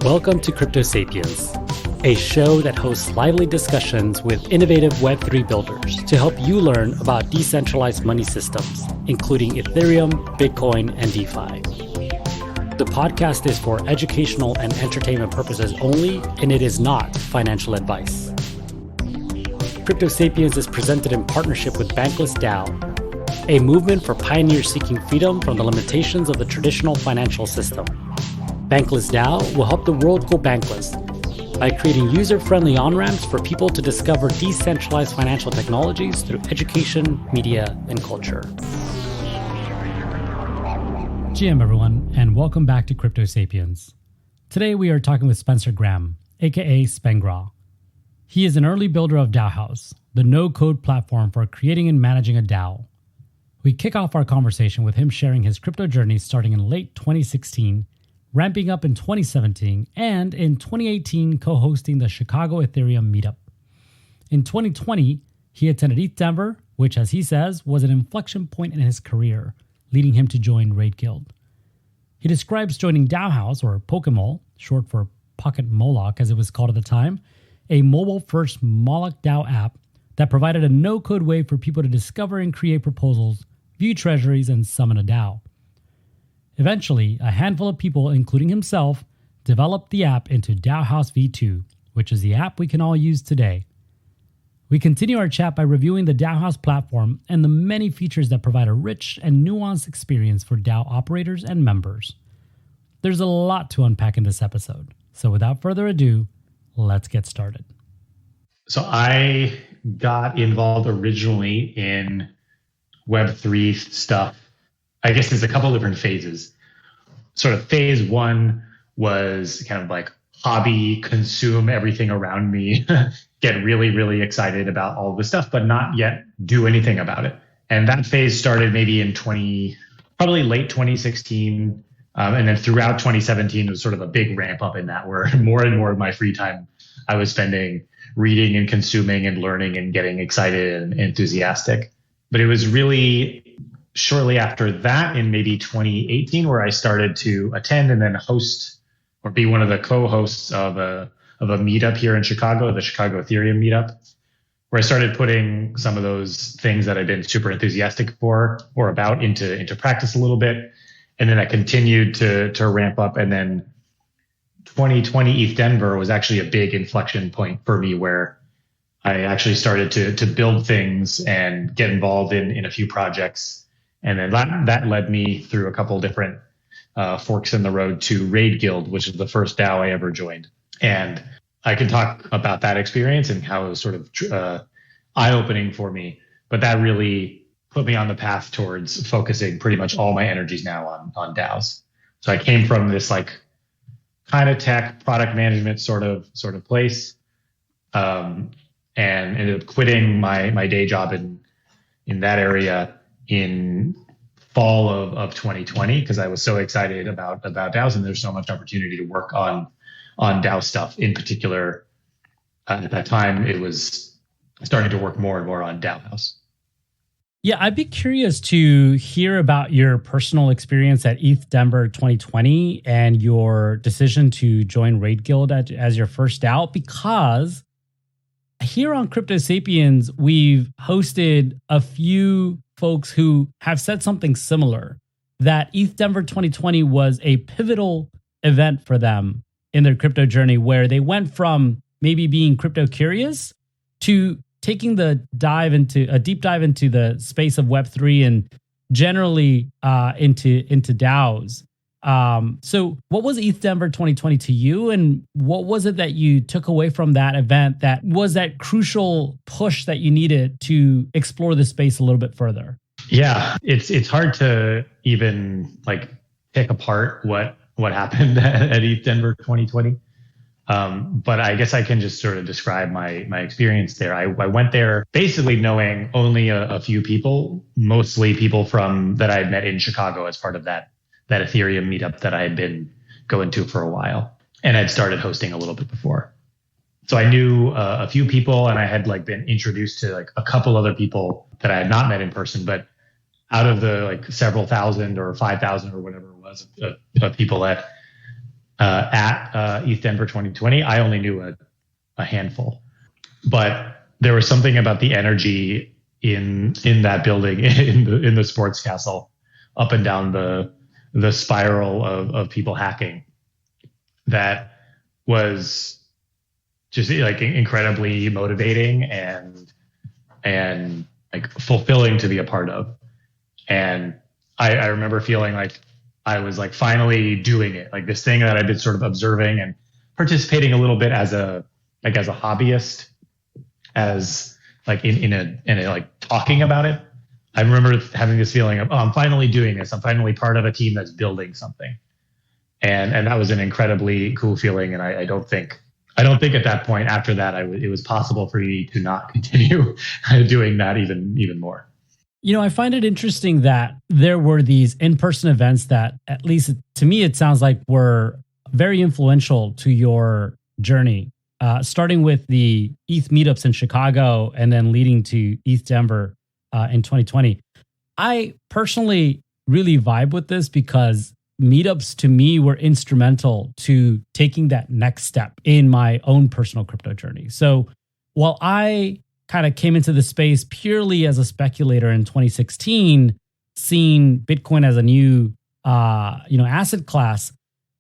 Welcome to Crypto Sapiens, a show that hosts lively discussions with innovative Web3 builders to help you learn about decentralized money systems, including Ethereum, Bitcoin, and DeFi. The podcast is for educational and entertainment purposes only, and it is not financial advice. Crypto Sapiens is presented in partnership with Bankless DAO, a movement for pioneers seeking freedom from the limitations of the traditional financial system. Bankless DAO will help the world go bankless by creating user-friendly on-ramps for people to discover decentralized financial technologies through education, media, and culture. GM everyone, and welcome back to Crypto Sapiens. Today we are talking with Spencer Graham, aka spengrah. He is an early builder of DAOhaus, the no-code platform for creating and managing a DAO. We kick off our conversation with him sharing his crypto journey starting in late 2016, ramping up in 2017, and in 2018 co-hosting the Chicago Ethereum meetup. In 2020, he attended ETH Denver, which, as he says, was an inflection point in his career, leading him to join Raid Guild. He describes joining DAOhaus, or pokemol, short for Pocket Moloch as it was called at the time, a mobile-first Moloch DAO app that provided a no-code way for people to discover and create proposals, view treasuries, and summon a DAO. Eventually, a handful of people, including himself, developed the app into DAOhaus V2, which is the app we can all use today. We continue our chat by reviewing the DAOhaus platform and the many features that provide a rich and nuanced experience for DAO operators and members. There's a lot to unpack in this episode, so without further ado, let's get started. So I got involved originally in Web3 stuff. I guess there's a couple different phases. Sort of phase one was kind of like hobby, consume everything around me, get really, really excited about all the stuff, but not yet do anything about it. And that phase started maybe in probably late 2016. And then throughout 2017, it was sort of a big ramp up in that, where more and more of my free time I was spending reading and consuming and learning and getting excited and enthusiastic. But it was really shortly after that, in maybe 2018, where I started to attend and then host or be one of the co-hosts of a meetup here in Chicago, the Chicago Ethereum meetup, where I started putting some of those things that I've been super enthusiastic for or about into practice a little bit. And then I continued to ramp up. And then 2020 ETH Denver was actually a big inflection point for me, where I actually started to build things and get involved in a few projects. And then that led me through a couple different forks in the road to Raid Guild, which is the first DAO I ever joined. And I can talk about that experience and how it was sort of eye-opening for me. But that really put me on the path towards focusing pretty much all my energies now on DAOs. So I came from this like kind of tech product management sort of place, and ended up quitting my day job in that area in fall of 2020, because I was so excited about DAOs, and there's so much opportunity to work on DAO stuff. In particular, at that time, it was starting to work more and more on DAOhaus. Yeah, I'd be curious to hear about your personal experience at ETH Denver 2020 and your decision to join Raid Guild as your first DAO, because here on Crypto Sapiens, we've hosted a few folks who have said something similar, that ETH Denver 2020 was a pivotal event for them in their crypto journey, where they went from maybe being crypto curious to taking a deep dive into the space of Web3 and generally into DAOs. So what was ETH Denver 2020 to you, and what was it that you took away from that event that was that crucial push that you needed to explore the space a little bit further? Yeah, it's hard to even like pick apart what happened at ETH Denver 2020. But I guess I can just sort of describe my experience there. I went there basically knowing only a few people, mostly people that I had met in Chicago as part of that Ethereum meetup that I had been going to for a while, and I'd started hosting a little bit before. So I knew a few people, and I had like been introduced to like a couple other people that I had not met in person. But out of the like several thousand or 5,000 or whatever it was of people that at ETH Denver 2020. I only knew a handful, but there was something about the energy in that building in the sports castle, up and down the spiral of people hacking, that was just like incredibly motivating and like fulfilling to be a part of. And I remember feeling like I was like finally doing it, like this thing that I've been sort of observing and participating a little bit as a hobbyist, as like in a like talking about it. I remember having this feeling of, oh, I'm finally doing this. I'm finally part of a team that's building something. And that was an incredibly cool feeling. And I don't think at that point after that, it was possible for me to not continue doing that even more. You know, I find it interesting that there were these in-person events that, at least to me, it sounds like were very influential to your journey, starting with the ETH meetups in Chicago and then leading to ETH Denver in 2020. I personally really vibe with this because meetups to me were instrumental to taking that next step in my own personal crypto journey. So while I kind of came into the space purely as a speculator in 2016, seeing Bitcoin as a new asset class,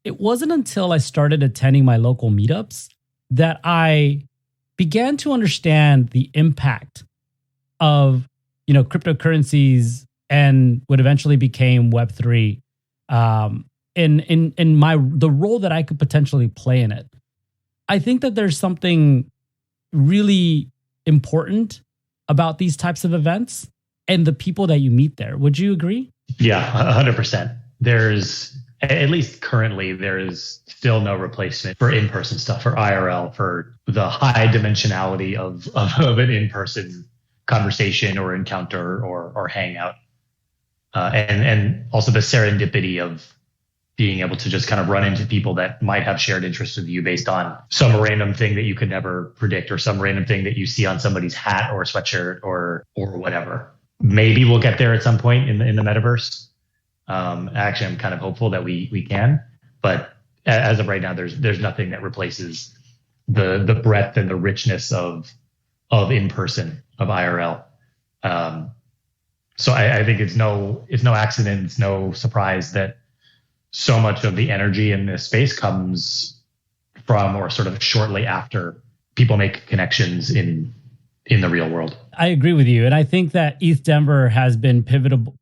it wasn't until I started attending my local meetups that I began to understand the impact of cryptocurrencies and what eventually became Web3 in the role that I could potentially play in it. I think that there's something really important about these types of events and the people that you meet there. Would you agree? Yeah, 100%. There's, at least currently, there is still no replacement for in-person stuff, for IRL, for the high dimensionality of an in-person conversation or encounter or hangout. And also the serendipity of being able to just kind of run into people that might have shared interests with you based on some random thing that you could never predict, or some random thing that you see on somebody's hat or sweatshirt or whatever. Maybe we'll get there at some point in the metaverse. Actually, I'm kind of hopeful that we can, but as of right now, there's nothing that replaces the breadth and the richness of in-person, of IRL. So I think it's no accident, it's no surprise that so much of the energy in this space comes from, or sort of shortly after, people make connections in the real world. I agree with you. And I think that ETH Denver has been pivotal,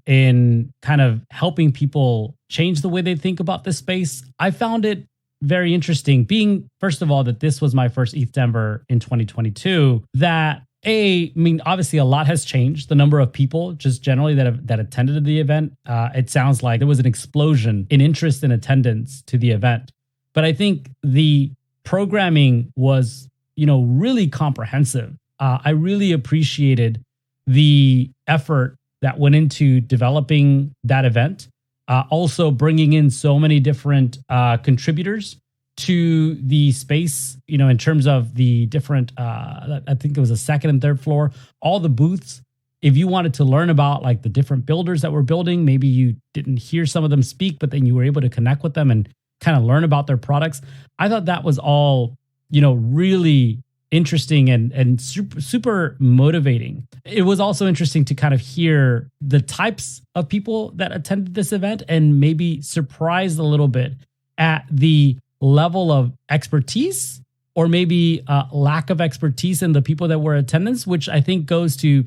in kind of helping people change the way they think about this space. I found it very interesting, being, first of all, that this was my first ETH Denver in 2022, that obviously a lot has changed. The number of people just generally that attended the event, it sounds like there was an explosion in interest and attendance to the event. But I think the programming was, really comprehensive. I really appreciated the effort that went into developing that event. Also bringing in so many different contributors to the space, in terms of the different, I think it was a second and third floor, all the booths. If you wanted to learn about like the different builders that were building, maybe you didn't hear some of them speak, but then you were able to connect with them and kind of learn about their products. I thought that was all, really interesting and super motivating. It was also interesting to kind of hear the types of people that attended this event and maybe surprised a little bit at the level of expertise, or maybe lack of expertise in the people that were in attendance, which I think goes to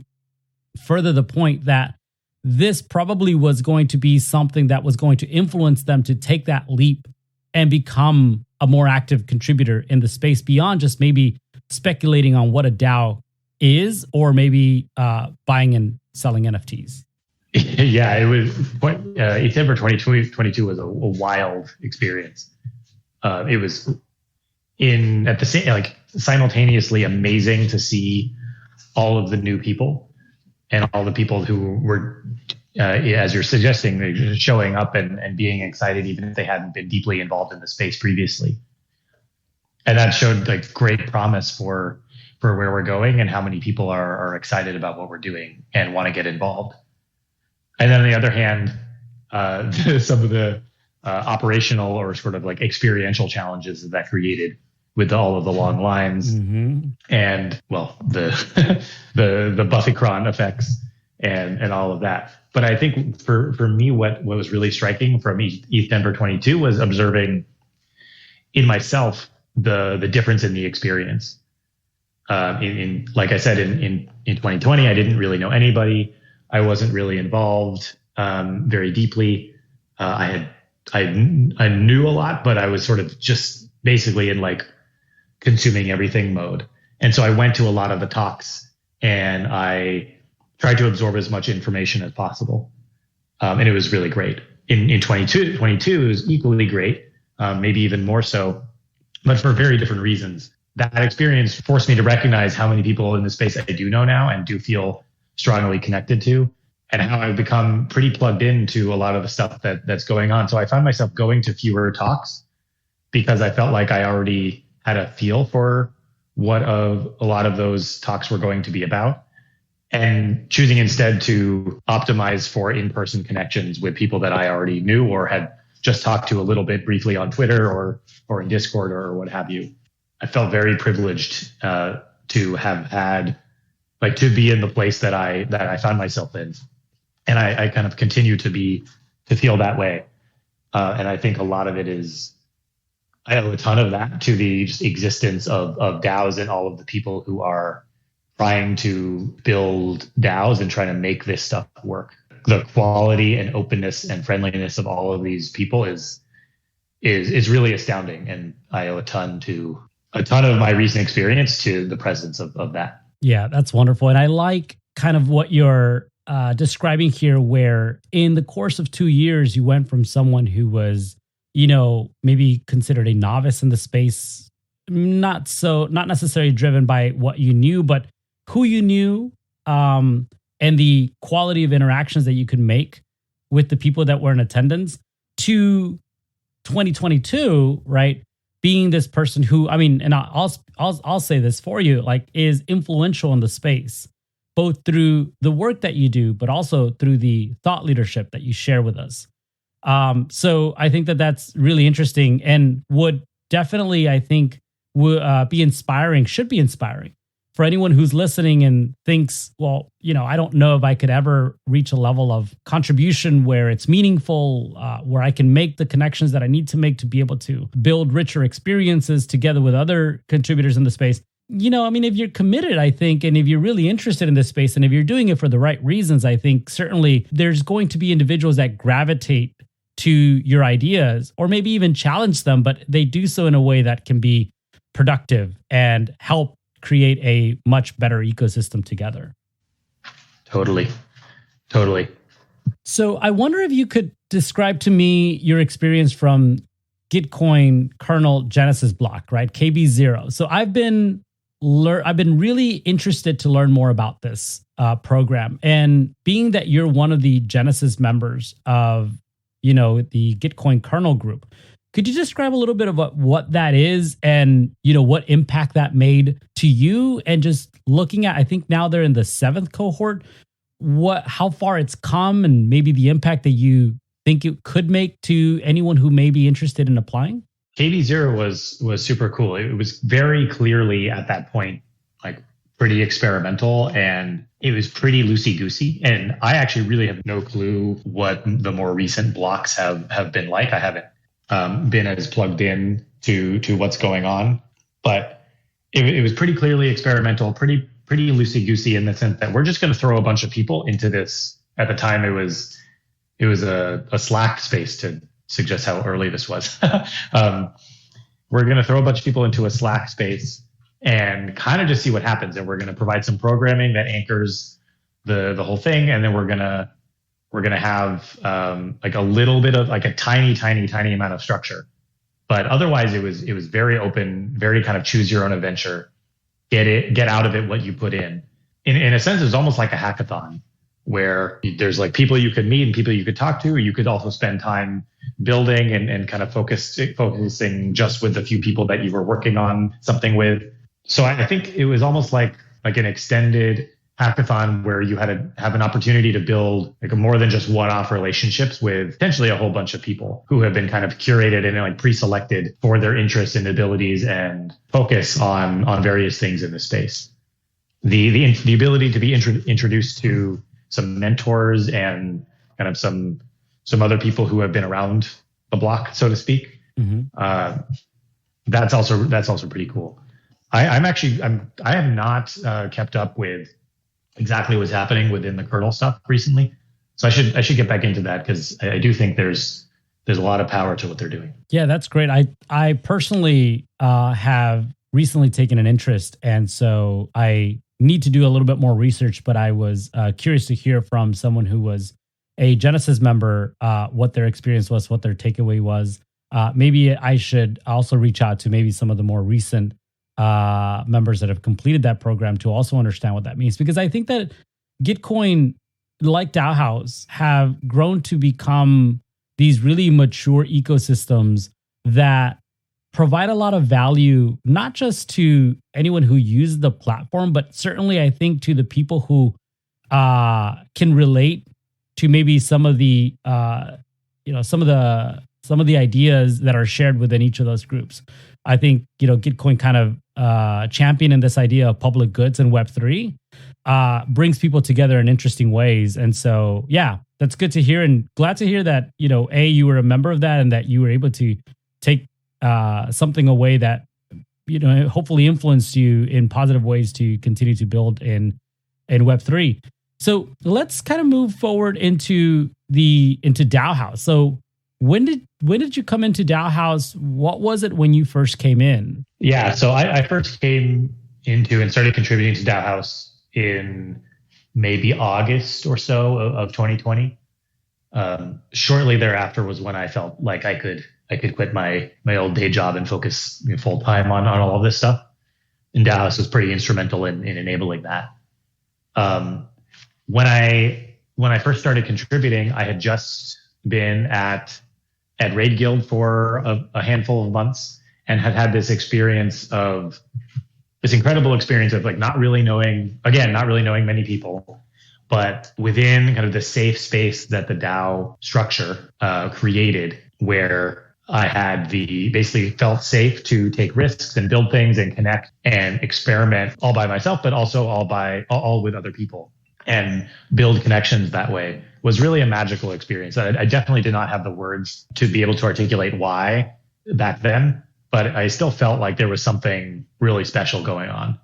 further the point that this probably was going to be something that was going to influence them to take that leap and become a more active contributor in the space, beyond just maybe speculating on what a DAO is, or maybe buying and selling NFTs. Yeah, it was. December 2022 was a wild experience. It was simultaneously amazing to see all of the new people and all the people who were, as you're suggesting, showing up and being excited, even if they hadn't been deeply involved in the space previously. And that showed like great promise for where we're going and how many people are excited about what we're doing and want to get involved. And then on the other hand, some of the operational or sort of like experiential challenges that created with all of the long lines and well, the the Buffycron effects and all of that. But I think for me, what was really striking from ETH Denver 22 was observing in myself the difference in the experience. In like I said, in 2020, I didn't really know anybody. I wasn't really involved very deeply. I knew a lot, but I was sort of just basically in like consuming everything mode. And so I went to a lot of the talks and I tried to absorb as much information as possible. And it was really great. In 22, it was equally great, maybe even more so, but for very different reasons. That experience forced me to recognize how many people in the space I do know now and do feel strongly connected to, and how I've become pretty plugged into a lot of the stuff that's going on. So I found myself going to fewer talks because I felt like I already had a feel for what a lot of those talks were going to be about, and choosing instead to optimize for in-person connections with people that I already knew or had just talked to a little bit briefly on Twitter or in Discord or what have you. I felt very privileged to have had, like, to be in the place that I found myself in. And I kind of continue to feel that way. And I think a lot of it is, I owe a ton of that to the just existence of DAOs and all of the people who are trying to build DAOs and trying to make this stuff work. The quality and openness and friendliness of all of these people is really astounding. And I owe a ton of my recent experience to the presence of that. Yeah, that's wonderful. And I like kind of what you're describing here, where in the course of 2 years, you went from someone who was, maybe considered a novice in the space, not necessarily driven by what you knew, but who you knew, and the quality of interactions that you could make with the people that were in attendance, to 2022, right? Being this person who, and I'll say this for you, like, is influential in the space, both through the work that you do, but also through the thought leadership that you share with us. So I think that that's really interesting and would definitely, I think, be inspiring, should be inspiring for anyone who's listening and thinks, well, I don't know if I could ever reach a level of contribution where it's meaningful, where I can make the connections that I need to make to be able to build richer experiences together with other contributors in the space. If you're committed, I think, and if you're really interested in this space, and if you're doing it for the right reasons, I think certainly there's going to be individuals that gravitate to your ideas or maybe even challenge them, but they do so in a way that can be productive and help create a much better ecosystem together. Totally. So I wonder if you could describe to me your experience from Gitcoin kernel Genesis block, right? KB0. So I've been really interested to learn more about this program. And being that you're one of the Genesis members of, the Gitcoin kernel group, could you describe a little bit of what that is and, what impact that made to you? And just looking at, I think now they're in the 7th cohort, how far it's come and maybe the impact that you think it could make to anyone who may be interested in applying? KB0 was super cool. It was very clearly at that point, like, pretty experimental, and it was pretty loosey-goosey. And I actually really have no clue what the more recent blocks have been like. I haven't been as plugged in to what's going on, but it was pretty clearly experimental, pretty loosey-goosey in the sense that we're just going to throw a bunch of people into this. At the time, it was a Slack space, to suggest how early this was. We're going to throw a bunch of people into a Slack space and kind of just see what happens. And we're going to provide some programming that anchors the whole thing. And then we're going to have like a little bit of, like, a tiny amount of structure. But otherwise it was very open, very kind of choose your own adventure, get out of it what you put in. In a sense, it was almost like a hackathon, where there's like people you could meet and people you could talk to. You could also spend time building and kind of focusing just with the few people that you were working on something with. So I think it was almost like an extended hackathon where you had to have an opportunity to build like more than just one-off relationships with potentially a whole bunch of people who have been kind of curated and like pre-selected for their interests and abilities and focus on various things in the space. The ability to be introduced to some mentors and kind of some other people who have been around the block, so to speak. Mm-hmm. That's also pretty cool. I have not kept up with exactly what's happening within the kernel stuff recently, so I should get back into that because I do think there's a lot of power to what they're doing. Yeah, that's great. I personally have recently taken an interest, and so I need to do a little bit more research. But I was curious to hear from someone who was a Genesis member what their experience was, what their takeaway was. Maybe I should also reach out to maybe some of the more recent members that have completed that program to also understand what that means. Because I think that Gitcoin, like DAOhaus, have grown to become these really mature ecosystems that provide a lot of value, not just to anyone who uses the platform, but certainly I think to the people who can relate to maybe some of the some of the ideas that are shared within each of those groups. I think Gitcoin kind of championing this idea of public goods in Web3 brings people together in interesting ways. And so, yeah, that's good to hear, and glad to hear that you were a member of that and that you were able to take something away that hopefully influenced you in positive ways to continue to build in Web3. So let's kind of move forward into DAOhaus. So when did you come into DAOhaus? What was it when you first came in? Yeah, so I first came into and started contributing to DAOhaus in maybe August or so of 2020. Shortly thereafter was when I felt like I could quit my old day job and focus full time on all of this stuff. And DAOhaus was pretty instrumental in enabling that. When I first started contributing, I had just been at Raid Guild for a handful of months and had this incredible experience of like not really knowing many people, but within kind of the safe space that the DAO structure created, where I had basically felt safe to take risks and build things and connect and experiment all by myself, but also all with other people and build connections that way, was really a magical experience. I definitely did not have the words to be able to articulate why back then, but I still felt like there was something really special going on.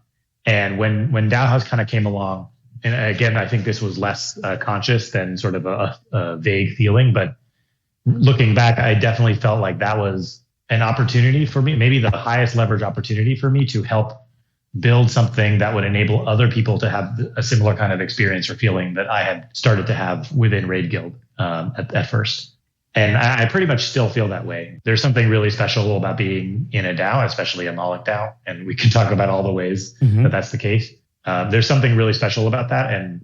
And when DAOhaus kind of came along, and again, I think this was less conscious than sort of a vague feeling, but looking back, I definitely felt like that was an opportunity for me, maybe the highest leverage opportunity for me to help build something that would enable other people to have a similar kind of experience or feeling that I had started to have within Raid Guild at first. And I pretty much still feel that way. There's something really special about being in a DAO, especially a Moloch DAO, and we can talk about all the ways that that's the case. There's something really special about that, and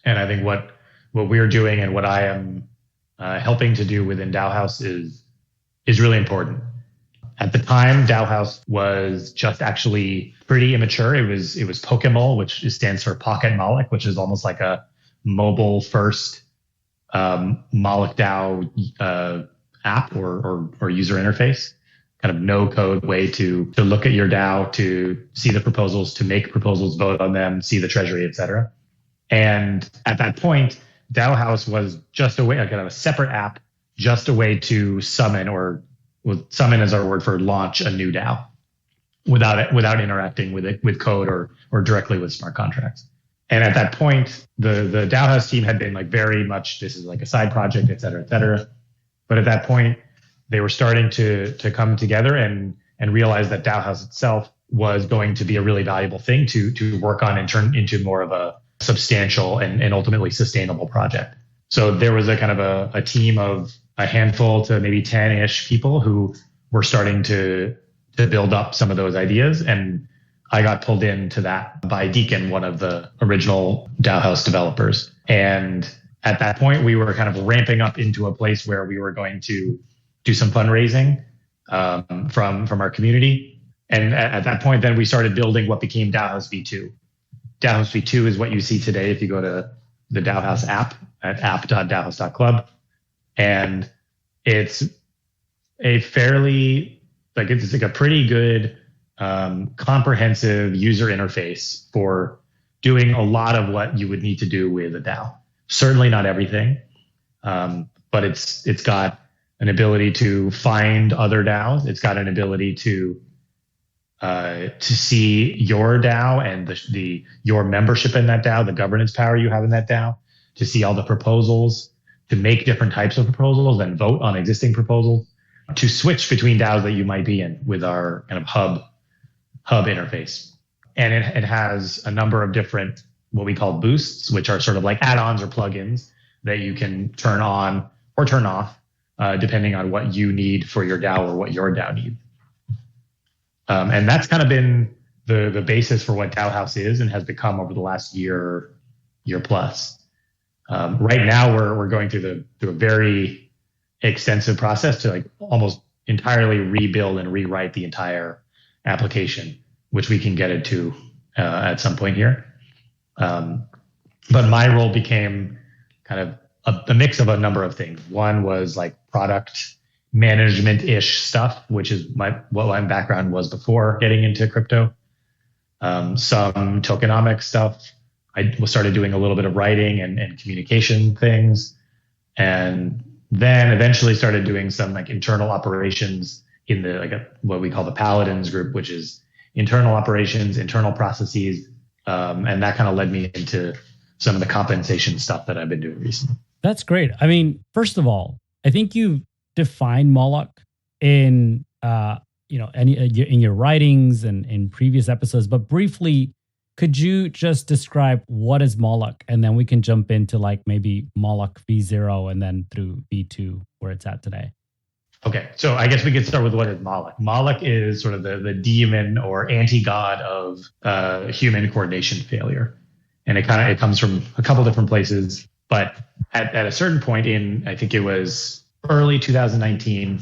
I think what we're doing and what I am helping to do within DAOhaus is really important. At the time, DAOhaus was just actually pretty immature. It was pokemol, which stands for Pocket Moloch, which is almost like a mobile first Moloch DAO app or user interface, kind of no code way to look at your DAO, to see the proposals, to make proposals, vote on them, see the treasury, etc. And at that point, DAOhaus was just a way, kind of a separate app, just a way to summon, or summon is our word for launch a new DAO without interacting with code or directly with smart contracts. And at that point, the DAOhaus team had been like very much, this is like a side project, et cetera, et cetera. But at that point, they were starting to come together and realize that DAOhaus itself was going to be a really valuable thing to work on and turn into more of a substantial and ultimately sustainable project. So there was a kind of a team of a handful to maybe 10-ish people who were starting to build up some of those ideas. And I got pulled into that by Deacon, one of the original DAOhaus developers. And at that point, we were kind of ramping up into a place where we were going to do some fundraising from our community. And at that point, then we started building what became DAOhaus V2. DAOhaus v2 is what you see today if you go to the DAOhaus app at app.daohaus.club. And it's a fairly, it's like a pretty good, comprehensive user interface for doing a lot of what you would need to do with a DAO. Certainly not everything, but it's got an ability to find other DAOs. It's got an ability to see your DAO and your membership in that DAO, the governance power you have in that DAO, to see all the proposals, to make different types of proposals and vote on existing proposals, to switch between DAOs that you might be in with our kind of hub interface. And it has a number of different, what we call boosts, which are sort of like add-ons or plugins that you can turn on or turn off, depending on what you need for your DAO or what your DAO needs. And that's kind of been the basis for what DAOhaus is and has become over the last year plus. Right now, we're going through a very extensive process to like almost entirely rebuild and rewrite the entire application, which we can get into at some point here. But my role became kind of a mix of a number of things. One was like product management-ish stuff, which is what my background was before getting into crypto. Some tokenomics stuff. I started doing a little bit of writing and communication things, and then eventually started doing some like internal operations in the what we call the Paladins group, which is internal operations, internal processes, and that kind of led me into some of the compensation stuff that I've been doing recently. That's great. I mean, first of all, I think you've defined Moloch in in your writings and in previous episodes, but briefly, could you just describe what is Moloch, and then we can jump into like maybe Moloch v0 and then through v2 where it's at today. Okay, so I guess we could start with what is Moloch. Moloch is sort of the demon or anti-god of human coordination failure, and it comes from a couple different places. But at a certain point in, I think it was early 2019,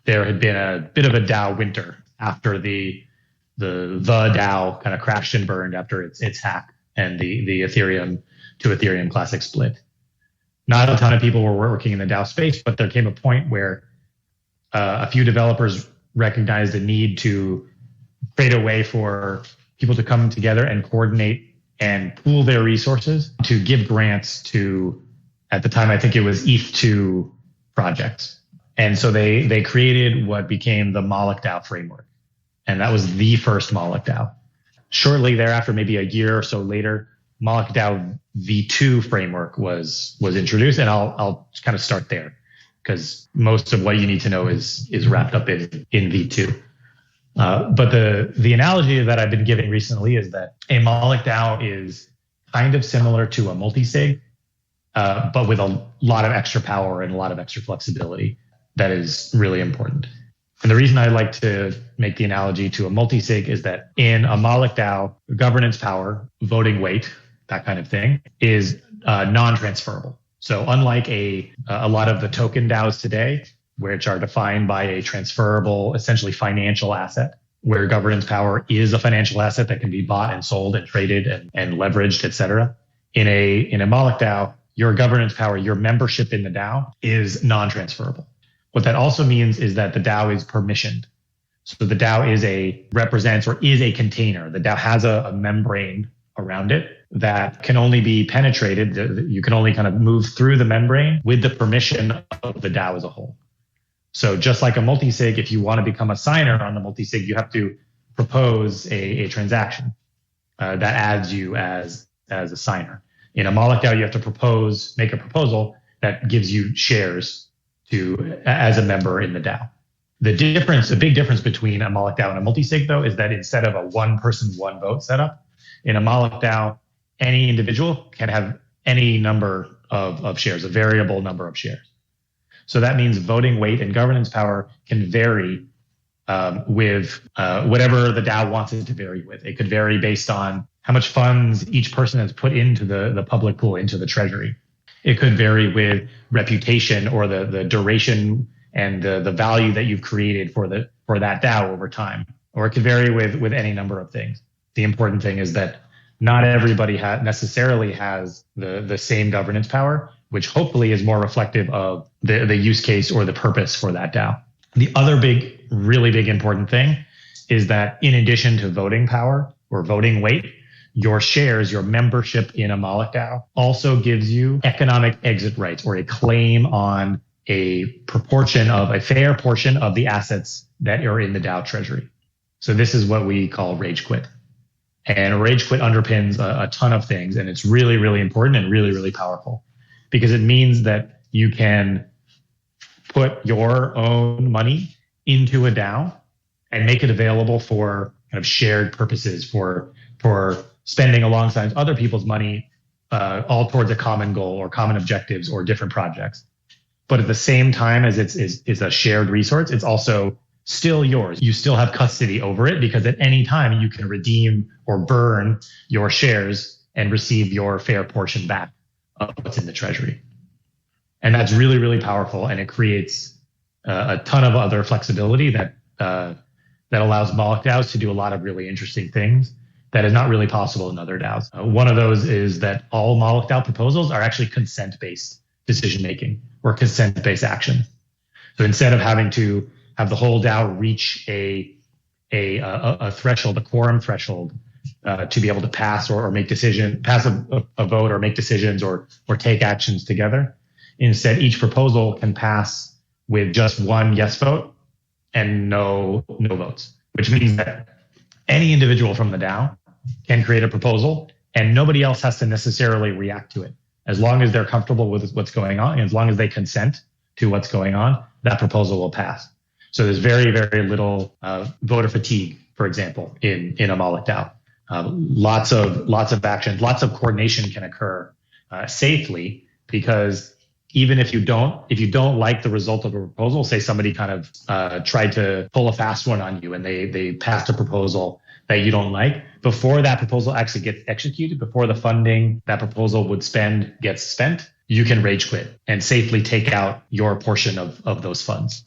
there had been a bit of a DAO winter after the DAO kind of crashed and burned after its hack and the Ethereum to Ethereum Classic split. Not a ton of people were working in the DAO space, but there came a point where a few developers recognized the need to create a way for people to come together and coordinate and pool their resources to give grants to, at the time, I think it was ETH2 projects. And so they created what became the Moloch DAO framework. And that was the first Moloch DAO. Shortly thereafter, maybe a year or so later, Moloch DAO v2 framework was introduced. And I'll kind of start there because most of what you need to know is wrapped up in v2. But the analogy that I've been giving recently is that a Moloch DAO is kind of similar to a multi-sig, but with a lot of extra power and a lot of extra flexibility that is really important. And the reason I like to make the analogy to a multi-sig is that in a Moloch DAO, governance power, voting weight, that kind of thing, is non-transferable. So unlike a lot of the token DAOs today, which are defined by a transferable, essentially financial asset, where governance power is a financial asset that can be bought and sold and traded and leveraged, et cetera. In a Moloch DAO, your governance power, your membership in the DAO is non-transferable. What that also means is that the DAO is permissioned. So the DAO represents or is a container. The DAO has a membrane around it that can only be penetrated. You can only kind of move through the membrane with the permission of the DAO as a whole. So just like a multi-sig, if you want to become a signer on the multi-sig, you have to propose a transaction that adds you as a signer. In a Moloch DAO, you have to make a proposal that gives you shares as a member in the DAO. The big difference between a Moloch DAO and a multi-sig, though, is that instead of a one person, one vote setup, in a Moloch DAO, any individual can have any number of shares, a variable number of shares. So that means voting weight and governance power can vary with whatever the DAO wants it to vary with. It could vary based on how much funds each person has put into the public pool, into the treasury. It could vary with reputation or the duration and the value that you've created for that DAO over time. Or it could vary with any number of things. The important thing is that not everybody necessarily has the same governance power, which hopefully is more reflective of the use case or the purpose for that DAO. The other really big important thing is that in addition to voting power or voting weight, your shares, your membership in a Moloch DAO also gives you economic exit rights or a claim on a fair portion of the assets that are in the DAO treasury. So this is what we call rage quit. And rage quit underpins a ton of things. And it's really, really important and really, really powerful because it means that you can put your own money into a DAO and make it available for kind of shared purposes, for spending alongside other people's money, all towards a common goal or common objectives or different projects. But at the same time as it's a shared resource, it's also still yours. You still have custody over it because at any time you can redeem or burn your shares and receive your fair portion back of what's in the treasury. And that's really, really powerful. And it creates a ton of other flexibility that allows Moloch DAOs to do a lot of really interesting things that is not really possible in other DAOs. One of those is that all Moloch DAO proposals are actually consent-based decision-making or consent-based action. So instead of having to have the whole DAO reach a threshold, a quorum threshold, to be able to pass or make pass a vote or make decisions or take actions together, instead each proposal can pass with just one yes vote and no votes, which means that any individual from the DAO can create a proposal and nobody else has to necessarily react to it. As long as they're comfortable with what's going on, and as long as they consent to what's going on, that proposal will pass. So there's very, very little voter fatigue, for example, in a Moloch DAO. Lots of actions, lots of coordination can occur safely because even if you don't like the result of a proposal, say somebody kind of tried to pull a fast one on you and they passed a proposal that you don't like, before that proposal actually gets executed, before the funding that proposal would spend gets spent, you can rage quit and safely take out your portion of those funds.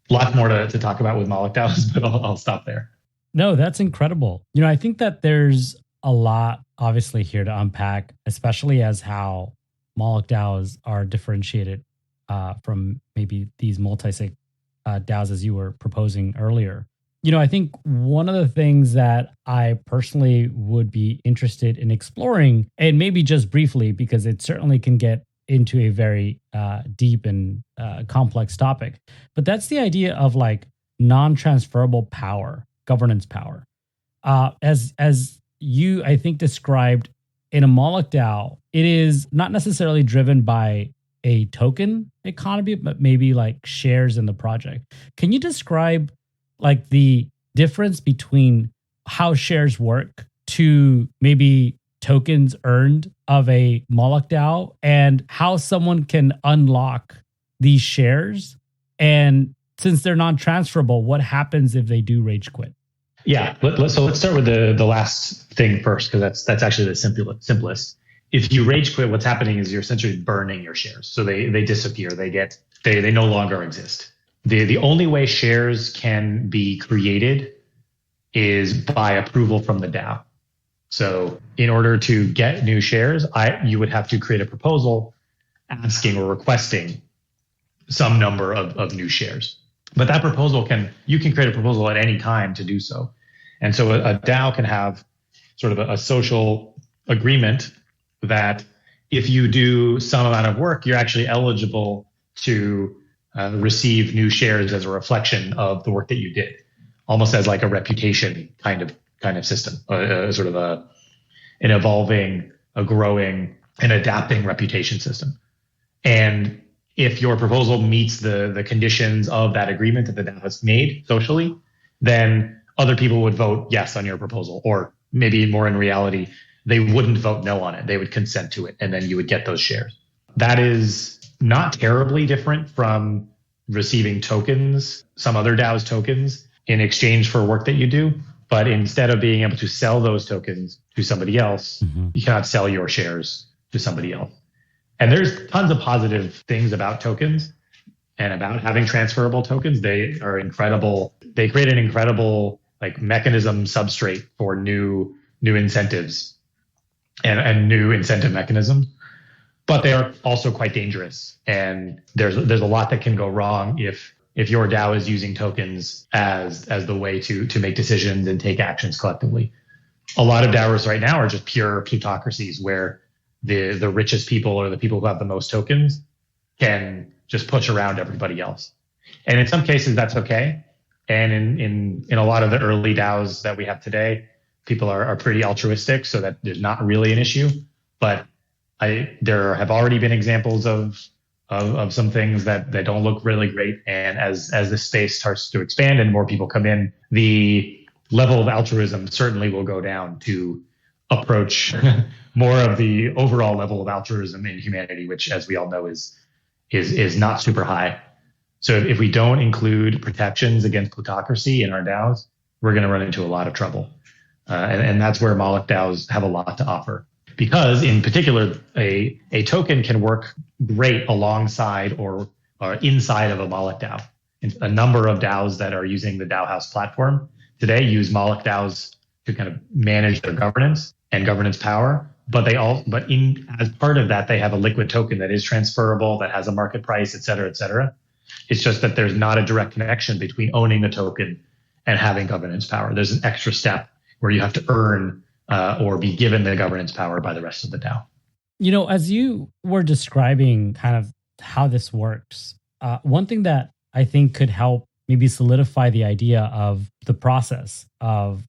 Lots more to talk about with Moloch DAOs, but I'll stop there. No, that's incredible. I think that there's a lot obviously here to unpack, especially as how Moloch DAOs are differentiated from maybe these multi-sig DAOs as you were proposing earlier. I think one of the things that I personally would be interested in exploring, and maybe just briefly, because it certainly can get into a very deep and complex topic, but that's the idea of like non-transferable power, governance power. As you, I think, described in a Moloch DAO, it is not necessarily driven by a token economy, but maybe like shares in the project. Can you describe like the difference between how shares work to maybe tokens earned of a Moloch DAO and how someone can unlock these shares? And since they're non-transferable, what happens if they do rage quit? Yeah, so let's start with the last thing first, because that's actually the simplest. If you rage quit, what's happening is you're essentially burning your shares. So they disappear. They no longer exist. The only way shares can be created is by approval from the DAO. So in order to get new shares, you would have to create a proposal asking or requesting some number of new shares. But that proposal you can create a proposal at any time to do so. And so a DAO can have sort of a social agreement that if you do some amount of work, you're actually eligible to receive new shares as a reflection of the work that you did, almost as like a reputation kind of system, sort of an evolving, a growing, and adapting reputation system. And if your proposal meets the conditions of that agreement that the DAO has made socially, then other people would vote yes on your proposal, or maybe more in reality, they wouldn't vote no on it. They would consent to it, and then you would get those shares. That is not terribly different from receiving tokens, some other DAO's tokens, in exchange for work that you do. But instead of being able to sell those tokens to somebody else, you cannot sell your shares to somebody else. And there's tons of positive things about tokens and about having transferable tokens. They are incredible. They create an incredible like mechanism substrate for new incentives and new incentive mechanisms. But they are also quite dangerous. And there's a lot that can go wrong if your DAO is using tokens as the way to make decisions and take actions collectively. A lot of DAOs right now are just pure plutocracies where the richest people or the people who have the most tokens can just push around everybody else. And in some cases, that's okay. And in a lot of the early DAOs that we have today, people are pretty altruistic, so that there's not really an issue. But there have already been examples of some things that don't look really great. And as this space starts to expand and more people come in, the level of altruism certainly will go down to approach more of the overall level of altruism in humanity, which, as we all know, is not super high. So if we don't include protections against plutocracy in our DAOs, we're going to run into a lot of trouble. And that's where Moloch DAOs have a lot to offer. Because in particular, a token can work great alongside or inside of a Moloch DAO. A number of DAOs that are using the DAOhaus platform today use Moloch DAOs to kind of manage their governance and governance power. But as part of that, they have a liquid token that is transferable, that has a market price, et cetera, et cetera. It's just that there's not a direct connection between owning the token and having governance power. There's an extra step where you have to earn or be given the governance power by the rest of the DAO. You know, as you were describing kind of how this works, one thing that I think could help maybe solidify the idea of the process of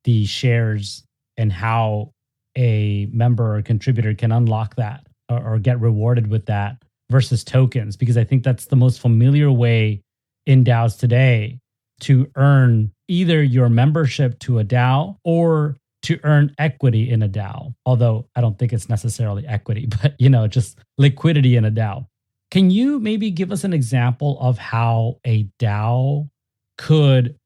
the shares and how a member or contributor can unlock that or get rewarded with that versus tokens, because I think that's the most familiar way in DAOs today to earn either your membership to a DAO or to earn equity in a DAO. Although I don't think it's necessarily equity, but just liquidity in a DAO. Can you maybe give us an example of how a DAO could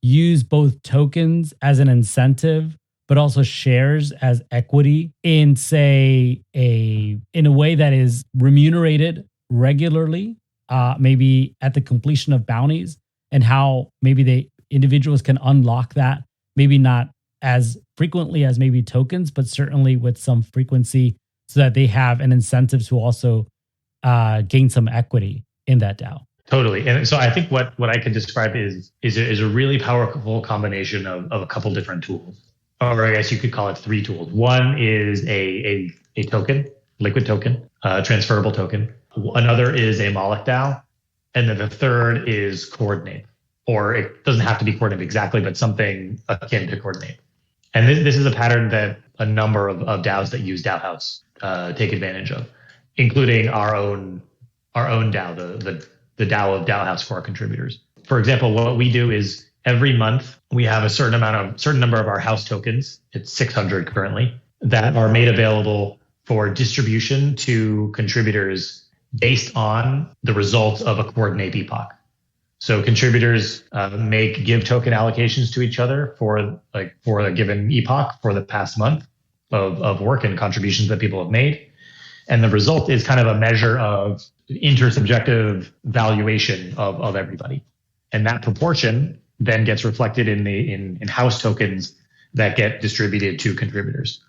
use both tokens as an incentive, but also shares as equity in, say, in a way that is remunerated regularly, maybe at the completion of bounties, and how maybe the individuals can unlock that, maybe not as frequently as maybe tokens, but certainly with some frequency so that they have an incentive to also gain some equity in that DAO. Totally. And so I think what I could describe is a really powerful combination of a couple different tools. Or I guess you could call it three tools. One is a token, liquid token, transferable token. Another is a Moloch DAO. And then the third is Coordinate. Or it doesn't have to be Coordinate exactly, but something akin to Coordinate. And this is a pattern that a number of DAOs that use DAOhaus take advantage of, including our own DAO, the DAO of DAOhaus for our contributors. For example, what we do is every month we have a certain number of our house tokens. It's 600 currently that are made available for distribution to contributors based on the results of a Coordinate epoch. So contributors give token allocations to each other for a given epoch for the past month of work and contributions that people have made. And the result is kind of a measure of intersubjective valuation of everybody. And that proportion then gets reflected in house tokens that get distributed to contributors.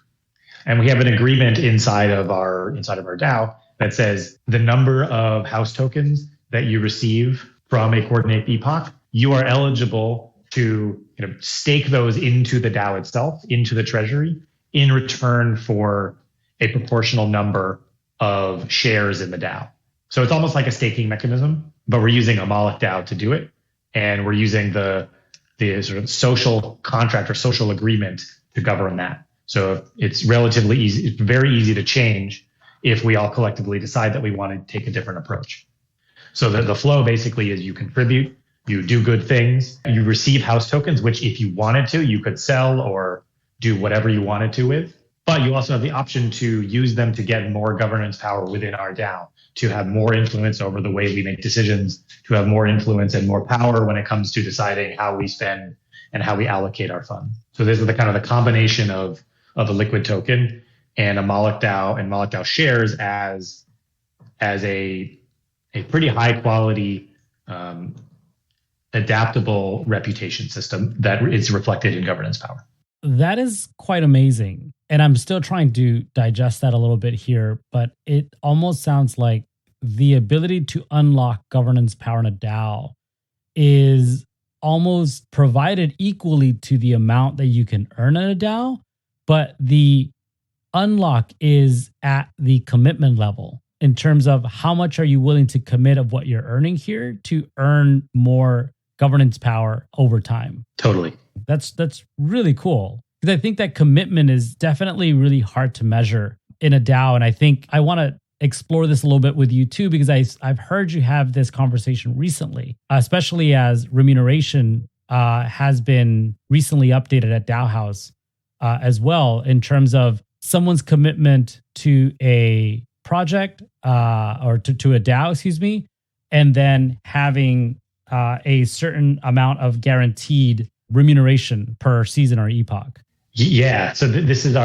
And we have an agreement inside of our DAO that says the number of house tokens that you receive from a Coordinate epoch, you are eligible to stake those into the DAO itself, into the treasury, in return for a proportional number of shares in the DAO. So it's almost like a staking mechanism, but we're using a Moloch DAO to do it. And we're using the sort of social contract or social agreement to govern that. So it's relatively easy. It's very easy to change if we all collectively decide that we want to take a different approach. So the flow basically is you contribute, you do good things, you receive house tokens, which if you wanted to, you could sell or do whatever you wanted to with. But you also have the option to use them to get more governance power within our DAO, to have more influence over the way we make decisions, to have more influence and more power when it comes to deciding how we spend and how we allocate our funds. So this is the kind of the combination of a liquid token and a Moloch DAO and Moloch DAO shares as a pretty high quality, adaptable reputation system that is reflected in governance power. That is quite amazing. and I'm still trying to digest that a little bit here, but it almost sounds like the ability to unlock governance power in a DAO is almost provided equally to the amount that you can earn in a DAO, but the unlock is at the commitment level in terms of how much are you willing to commit of what you're earning here to earn more governance power over time. Totally. That's really cool. Because I think that commitment is definitely really hard to measure in a DAO. And I think I want to explore this a little bit with you too, because I've heard you have this conversation recently, especially as Remuneration has been recently updated at DAOhaus as well, in terms of someone's commitment to a project or to a DAO, excuse me, and then having a certain amount of guaranteed remuneration per season or epoch. Yeah. So this is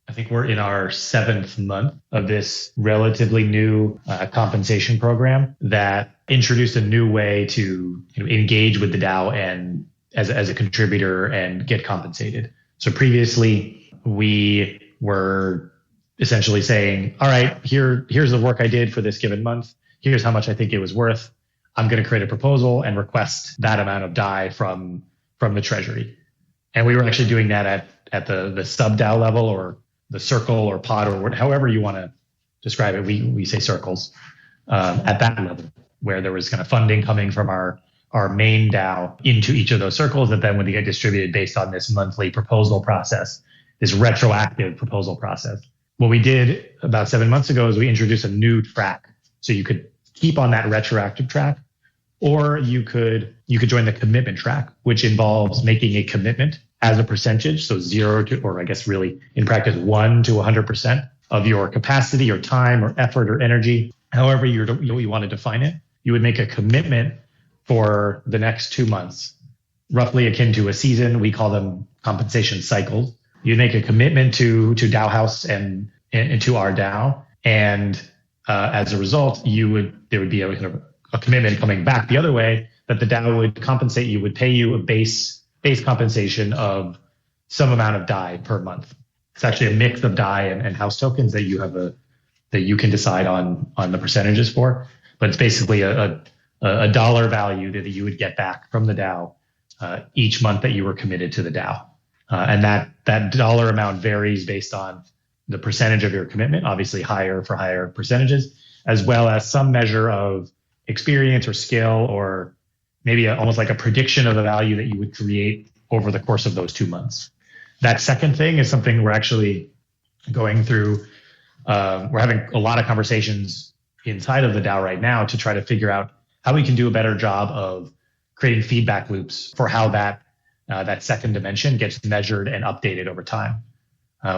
I think we're in our 7th month of this relatively new compensation program that introduced a new way to engage with the DAO and as a contributor and get compensated. So previously we were essentially saying, all right, here's the work I did for this given month. Here's how much I think it was worth. I'm going to create a proposal and request that amount of DAI from the treasury. And we were actually doing that at the sub DAO level or the circle or pod or however you want to describe it. We say circles at that level where there was kind of funding coming from our main DAO into each of those circles that then would get distributed based on this monthly proposal process, this retroactive proposal process. What we did about 7 months ago is we introduced a new track. So you could keep on that retroactive track, or you could join the commitment track, which involves making a commitment as a percentage. So 0 to, or I guess really in practice, 1 to 100% of your capacity or time or effort or energy, however you want to define it. You would make a commitment for the next 2 months, roughly akin to a season. We call them compensation cycles. You make a commitment to DAOhaus and to our DAO, and as a result, there would be a commitment coming back the other way that the DAO would compensate you, would pay you a base compensation of some amount of DAI per month. It's actually a mix of DAI and house tokens that you can decide on the percentages for, but it's basically a dollar value that you would get back from the DAO each month that you were committed to the DAO. And that dollar amount varies based on the percentage of your commitment, obviously higher for higher percentages, as well as some measure of experience or skill, or maybe almost like a prediction of the value that you would create over the course of those 2 months. That second thing is something we're actually going through. We're having a lot of conversations inside of the DAO right now to try to figure out how we can do a better job of creating feedback loops for how that second dimension gets measured and updated over time.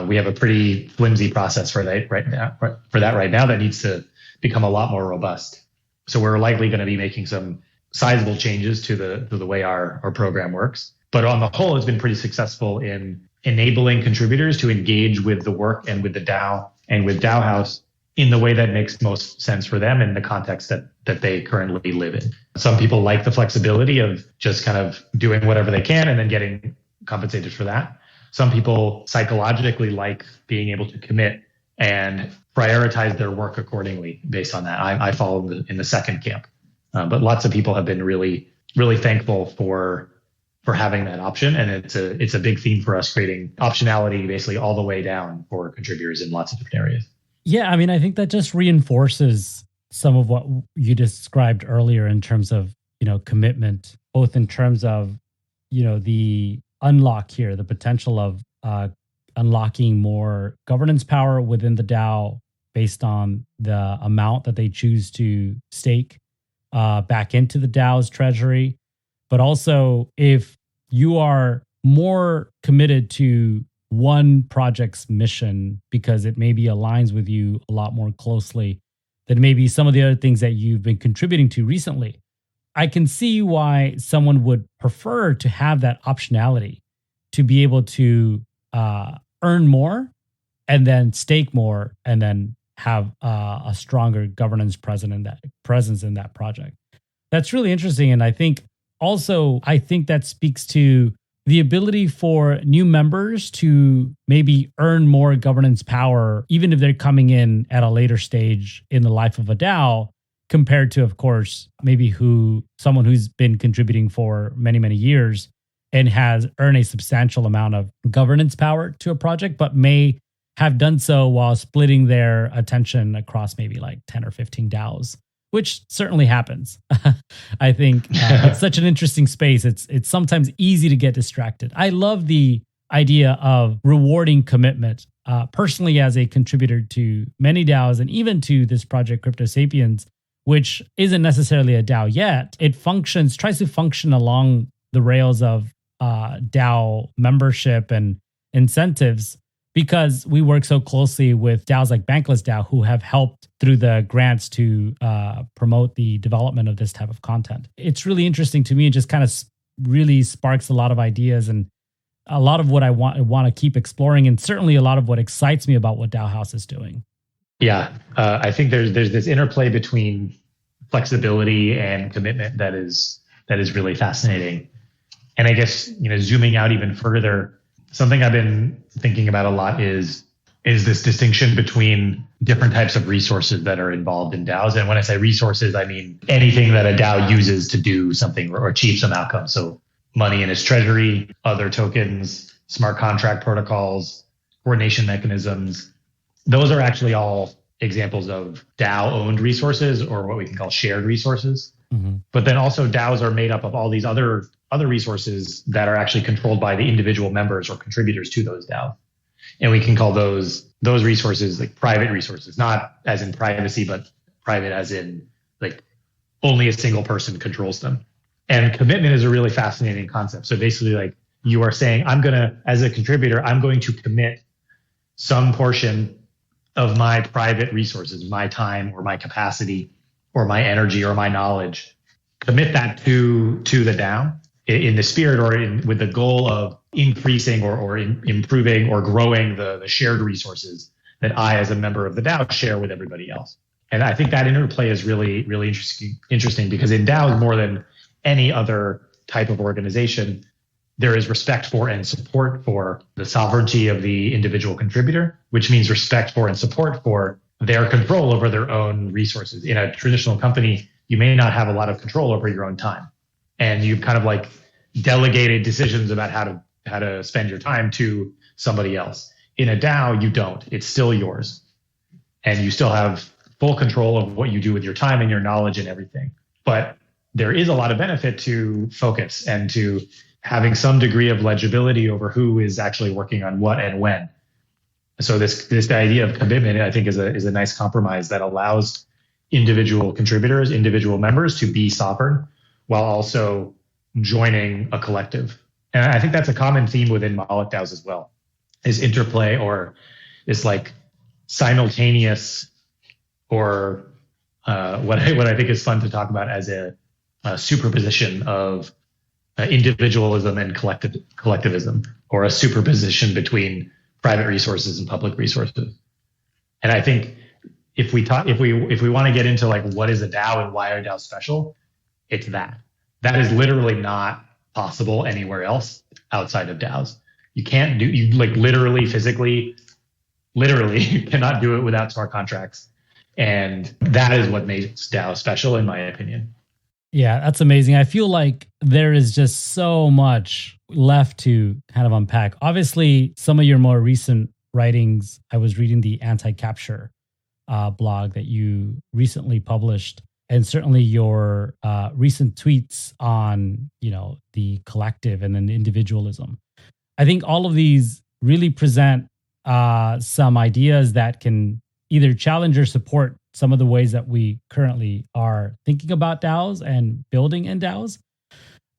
We have a pretty flimsy process for that right now that needs to become a lot more robust. So we're likely going to be making some sizable changes to the way our program works. But on the whole, it's been pretty successful in enabling contributors to engage with the work and with the DAO and with DAOhaus in the way that makes most sense for them in the context that they currently live in. Some people like the flexibility of just kind of doing whatever they can and then getting compensated for that. Some people psychologically like being able to commit and prioritize their work accordingly based on that. I fall in the second camp. But lots of people have been really, really thankful for having that option. And it's a big theme for us, creating optionality basically all the way down for contributors in lots of different areas. Yeah, I mean, I think that just reinforces some of what you described earlier in terms of, commitment, both in terms of, the unlock here, the potential of unlocking more governance power within the DAO based on the amount that they choose to stake back into the DAO's treasury. But also, if you are more committed to one project's mission because it maybe aligns with you a lot more closely than maybe some of the other things that you've been contributing to recently, I can see why someone would prefer to have that optionality to be able to earn more and then stake more and then have a stronger governance presence in that project. That's really interesting. And I think that speaks to the ability for new members to maybe earn more governance power, even if they're coming in at a later stage in the life of a DAO, compared to, of course, maybe someone who's been contributing for many, many years and has earned a substantial amount of governance power to a project, but may have done so while splitting their attention across maybe like 10 or 15 DAOs, which certainly happens. I think it's such an interesting space. It's sometimes easy to get distracted. I love the idea of rewarding commitment. Personally, as a contributor to many DAOs and even to this project, Crypto Sapiens, which isn't necessarily a DAO yet, it tries to function along the rails of DAO membership and incentives, because we work so closely with DAOs like Bankless DAO, who have helped through the grants to promote the development of this type of content. It's really interesting to me. It just kind of really sparks a lot of ideas and a lot of what I want to keep exploring, and certainly a lot of what excites me about what DAOhaus is doing. Yeah, I think there's this interplay between flexibility and commitment that is really fascinating. And I guess, zooming out even further, something I've been thinking about a lot is this distinction between different types of resources that are involved in DAOs. And when I say resources, I mean anything that a DAO uses to do something or achieve some outcome. So money in its treasury, other tokens, smart contract protocols, coordination mechanisms. Those are actually all examples of DAO-owned resources, or what we can call shared resources. Mm-hmm. But then also DAOs are made up of all these other resources that are actually controlled by the individual members or contributors to those DAOs. And we can call those resources like private resources, not as in privacy, but private as in like only a single person controls them. And commitment is a really fascinating concept. So basically, like, you are saying, as a contributor, I'm going to commit some portion of my private resources, my time or my capacity or my energy or my knowledge, commit that to the DAO in the spirit or with the goal of increasing or improving or growing the shared resources that I, as a member of the DAO, share with everybody else. And I think that interplay is really, really interesting because in DAOs, more than any other type of organization, there is respect for and support for the sovereignty of the individual contributor, which means respect for and support for their control over their own resources. In a traditional company, you may not have a lot of control over your own time. And you've kind of like delegated decisions about how to spend your time to somebody else. In a DAO, you don't. It's still yours. And you still have full control of what you do with your time and your knowledge and everything. But there is a lot of benefit to focus and to having some degree of legibility over who is actually working on what and when. So this idea of commitment, I think, is a nice compromise that allows individual contributors, individual members to be sovereign while also joining a collective. And I think that's a common theme within Moloch DAOs as well, is interplay or this like simultaneous or what I think is fun to talk about as a superposition of individualism and collectivism, or a superposition between private resources and public resources. And I think if we want to get into like what is a DAO and why are DAOs special, it's that is literally not possible anywhere else outside of DAOs. You can't you like literally physically you cannot do it without smart contracts. And that is what makes DAO special, in my opinion. Yeah, that's amazing. I feel like there is just so much left to kind of unpack. Obviously, some of your more recent writings, I was reading the anti-capture blog that you recently published, and certainly your recent tweets on, the collective and then individualism. I think all of these really present some ideas that can either challenge or support some of the ways that we currently are thinking about DAOs and building in DAOs.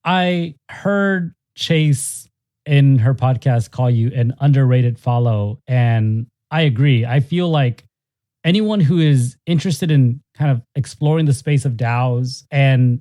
I heard Chase in her podcast call you an underrated follow, and I agree. I feel like anyone who is interested in kind of exploring the space of DAOs and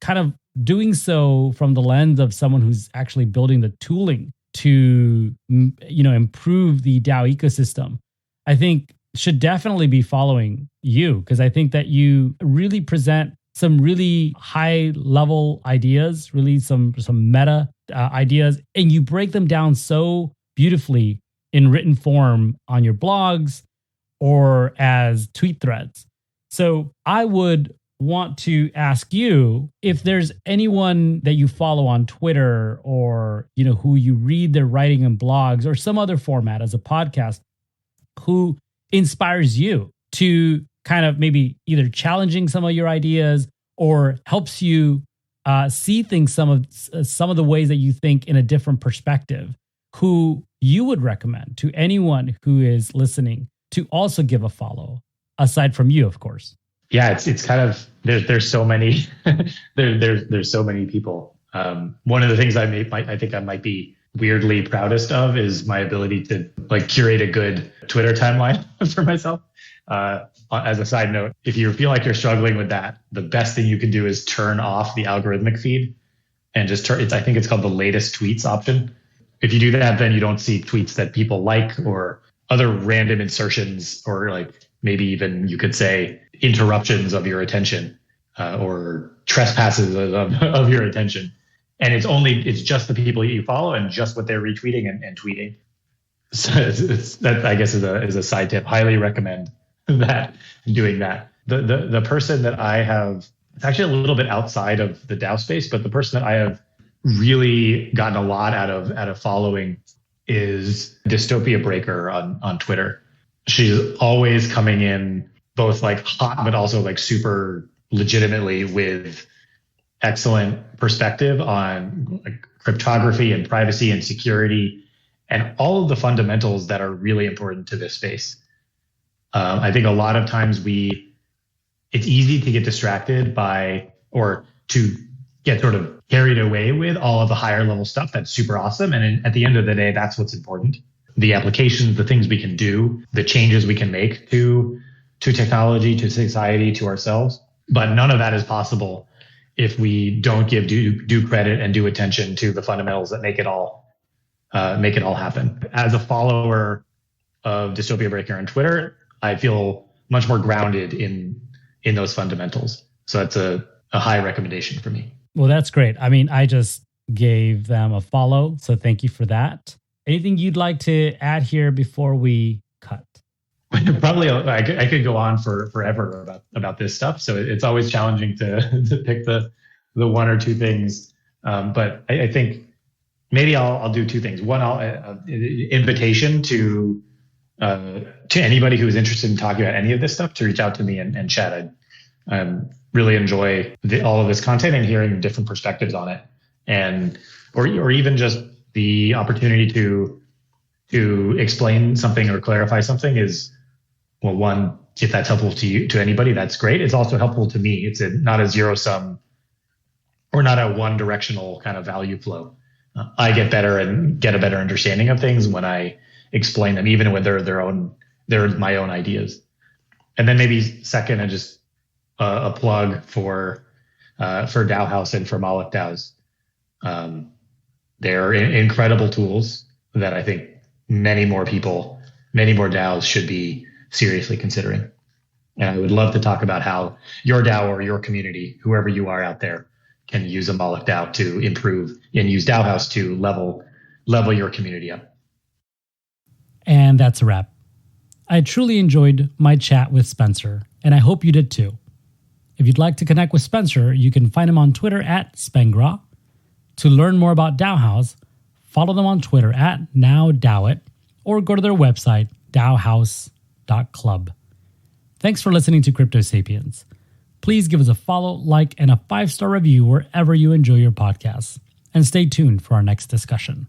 kind of doing so from the lens of someone who's actually building the tooling to, improve the DAO ecosystem, I think should definitely be following you, because I think that you really present some really high level ideas, really some meta ideas, and you break them down so beautifully in written form on your blogs or as tweet threads. So I would want to ask you if there's anyone that you follow on Twitter or, who you read their writing in blogs or some other format as a podcast who inspires you to kind of maybe either challenging some of your ideas or helps you see things some of the ways that you think in a different perspective, who you would recommend to anyone who is listening to also give a follow, aside from you, of course. Yeah, it's kind of there's so many there's so many people. One of the things I think I might be weirdly proudest of is my ability to curate a good Twitter timeline for myself. As a side note, if you feel like you're struggling with that, the best thing you can do is turn off the algorithmic feed and just I think it's called the latest tweets option. If you do that, then you don't see tweets that people like or other random insertions or maybe even you could say interruptions of your attention or trespasses of your attention. And it's just the people you follow and just what they're retweeting and tweeting. So that I guess is a side tip. Highly recommend that doing that. The person that I have, it's actually a little bit outside of the DAO space, but the person that I have really gotten a lot out of following is Dystopia Breaker on Twitter. She's always coming in both hot, but also super legitimately with excellent perspective on cryptography and privacy and security and all of the fundamentals that are really important to this space. I think a lot of times it's easy to get distracted by or to get sort of carried away with all of the higher level stuff that's super awesome. And at the end of the day, that's what's important. The applications, the things we can do, the changes we can make to technology, to society, to ourselves. But none of that is possible if we don't give due credit and due attention to the fundamentals that make it all happen. As a follower of Dystopia Breaker on Twitter, I feel much more grounded in those fundamentals. So that's a high recommendation for me. Well, that's great. I mean, I just gave them a follow, so thank you for that. Anything you'd like to add here before we cut? Probably, I could go on forever about this stuff. So it's always challenging to pick the one or two things. But I think maybe I'll do two things. One, invitation to anybody who is interested in talking about any of this stuff to reach out to me and chat. I really enjoy all of this content and hearing different perspectives on it, and or even just the opportunity to explain something or clarify something is, well, one, if that's helpful to anybody, that's great. It's also helpful to me. It's not a zero sum or not a one directional kind of value flow. I get better and get a better understanding of things when I explain them, even when they're my own ideas. And then maybe second, and just a plug for DAOhaus and for Moloch DAOs. They're incredible tools that I think many more DAOs should be seriously considering. And I would love to talk about how your DAO or your community, whoever you are out there, can use a Moloch DAO to improve and use DAOhaus to level your community up. And that's a wrap. I truly enjoyed my chat with Spencer, and I hope you did too. If you'd like to connect with Spencer, you can find him on Twitter at spengrah. To learn more about DAOhaus, follow them on Twitter at nowDAOit, or go to their website, DAOhaus.club. Thanks for listening to Crypto Sapiens. Please give us a follow, like, and a 5-star review wherever you enjoy your podcasts. And stay tuned for our next discussion.